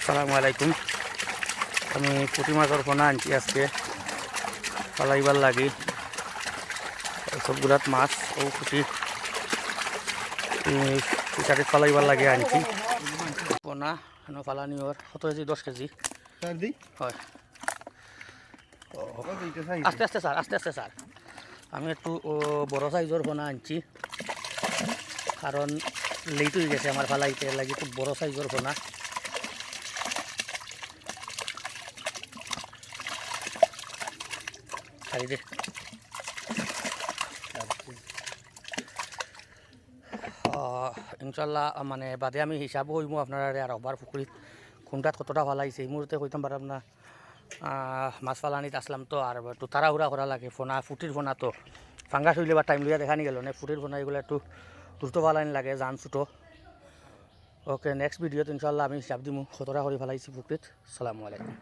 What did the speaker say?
আসসালামু আলাইকুম। আমি পুঁটি মাছের পোনা আনছি আজকে ফালাইবার লাগি। সবগুলাত মাছ ও পুঁটি ফিশারিত ফালাইবার লাগে আনছি পোনা ফালানি ওর 10 কেজি হয়। আস্তে আস্তে স্যার, আস্তে আস্তে স্যার। আমি একটু বড় সাইজের পোনা আনছি, কারণ লেট হয়ে গেছে আমার ফালাইতে লাগে। একটু বড় সাইজের পোনা। দে ইনশাল্লাহ মানে বাদে আমি হিসাবও হইব আপনার আর হবার পুকুরিত কোনটাত কতটা ফালাইছে এই মুহূর্তে কইতাম পারলাম না। মাছ ফালানিত আসলাম তো আর একটু তাড়াহুড়া করা লাগে। ফোনা ফুটির ফোনা তো ফাঙ্গাস হইলে বা টাইম লইয়া দেখানি গেল না। ফুটির ফোনা এগুলো একটু দ্রুত ফালানি লাগে, জান ছুটো। ওকে, নেক্সট ভিডিওতে ইনশাল্লাহ আমি হিসাব দিমু কতটা করে ফালাইছি পুকুরিত। আসসালামু আলাইকুম।